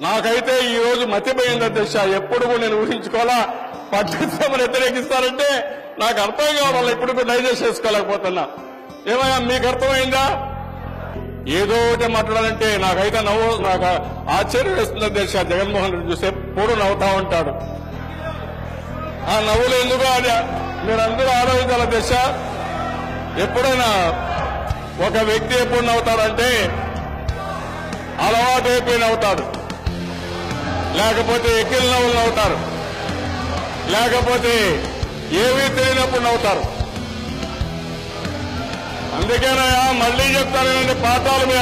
నాకైతే ఈ రోజు మతిపోయింది అధ్యక్ష. ఎప్పుడు కూడా నేను ఊహించుకోవాలా పట్టించమని వ్యతిరేకిస్తారంటే నాకు అర్థం కావాలి. ఇప్పుడు కూడా డైజెస్ట్ చేసుకోలేకపోతున్నా. ఏమయ్యా మీకు అర్థమైందా? ఏదో ఒకటి మాట్లాడాలంటే నాకైతే నాకు ఆశ్చర్యం వేస్తుంది అధ్యక్ష. జగన్మోహన్ రెడ్డి చూస్తే ఎప్పుడు నవ్వుతా ఉంటాడు. ఆ నవ్వులు ఎందుకు అది మీరందరూ ఆలోచించాలి అధ్యక్ష. ఎప్పుడైనా ఒక వ్యక్తి ఎప్పుడు నవ్వుతాడంటే అలవాటు అయిపోయి నవ్వుతాడు, లేకపోతే ఎక్కిల నవ్వులు నవ్వుతారు, లేకపోతే ఏమీ తెలియనప్పుడు నవ్వుతారు. అందుకేనయా మళ్లీ చెప్తానండి పాఠాలు మీ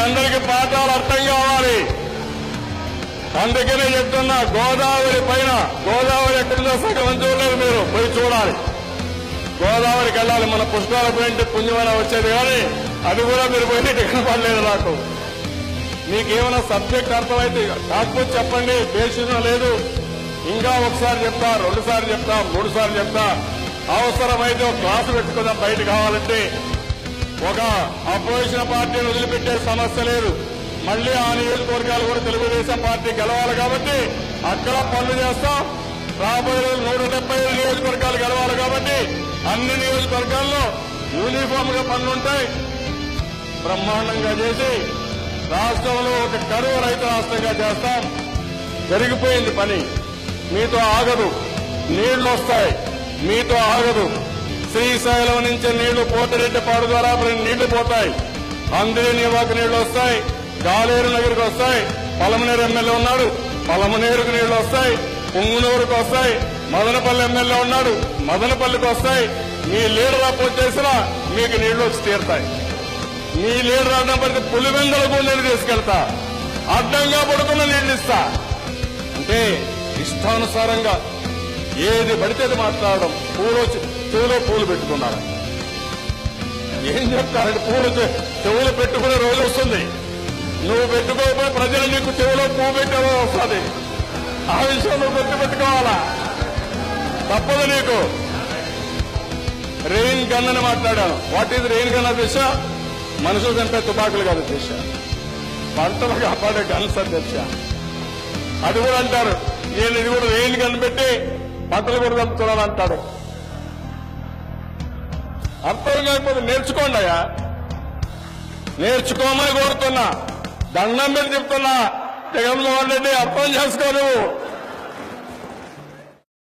అందరికీ పాఠాలు అర్థం కావాలి. అందుకనే చెప్తున్నా, గోదావరి పైన, గోదావరి ఎక్కడుందో సగం చూడలేదు, మీరు పోయి చూడాలి. గోదావరికి వెళ్ళాలి. మన పుష్పాల పోయింటే పుణ్యమైన వచ్చేది, కానీ అది కూడా మీరు పోయినట్టు కనపడలేదు నాకు. మీకేమైనా సబ్జెక్ట్ అర్థమైతే కాకపోతే చెప్పండి, బేసిస్ లేదు. ఇంకా ఒకసారి చెప్తా, 2 సార్లు చెప్తా, 3 సార్లు చెప్తా. అవసరమైతే ఒక క్లాసు పెట్టుకుందాం. బయట కావాలంటే ఒక అపోజిషన్ పార్టీని వదిలిపెట్టే సమస్య లేదు. మళ్లీ ఆ నియోజకవర్గాలు కూడా తెలుగుదేశం పార్టీ గెలవాలి కాబట్టి అక్కడ పనులు చేస్తాం. రాబోయే 175 నియోజకవర్గాలు గెలవాలి కాబట్టి అన్ని నియోజకవర్గాల్లో యూనిఫామ్ గా పనులుంటాయి. బ్రహ్మాండంగా చేసి రాష్ట్రంలో ఒక కరువు రహిత రాష్ట్రంగా చేస్తాం. జరిగిపోయింది పని. మీతో ఆగదు. నీళ్లు వస్తాయి, మీతో ఆగదు. శ్రీశైలం నుంచి నీళ్లు పోతిరెడ్డిపాడు ద్వారా నీళ్లు పోతాయి. అంద్రేనివాకు నీళ్లు వస్తాయి, గాలేరు నగరికి వస్తాయి. పలమనేరు ఎమ్మెల్యే ఉన్నాడు, పలమనేరుకు నీళ్లు వస్తాయి. పుంగునూరుకు వస్తాయి. మదనపల్లి ఎమ్మెల్యే ఉన్నాడు, మదనపల్లికి వస్తాయి. మీ లీడర్ అపోజ్ చేసినా మీకు నీళ్లు వచ్చి తీరుతాయి. మీ లీడర్ అడ్డం పడితే పులివెందులకు నీళ్లు తీసుకెళ్తా, అడ్డంగా పడుకున్న నీళ్లు ఇస్తా. అంటే ఇష్టానుసారంగా ఏది పడితే అది మాట్లాడడం. చెవులో పూలు పెట్టుకున్నారు. ఏం చెప్తారంటే చెవులు పెట్టుకునే రోజు వస్తుంది. నువ్వు పెట్టుకోకపోతే ప్రజలు నీకు చెవులో పువ్వు పెట్టే రోజు వస్తుంది. ఆ విషయం నువ్వు గుర్తుపెట్టుకోవాలా, తప్పదు నీకు. రెయిన్ గన్ అని మాట్లాడాను. వాట్ ఈజ్ రెయిన్ గన్ అధ్యక్ష? మనుషులు కంటే తుపాకులు కాదు అధ్యక్ష, పంటలు కాపాడే గన్స్ అధ్యక్ష. అది కూడా అంటారు, నేను ఇది కూడా రెయిన్ గన్ పెట్టి పంటలు కూడా చంపుతున్నానంటాడు. అర్థం కాకపోతే నేర్చుకోండి అయ్యా, నేర్చుకోమని కోరుతున్నా. దండం మీద చెప్తున్నా, జగన్మోహన్ రెడ్డి అర్థం చేసుకో. నువ్వు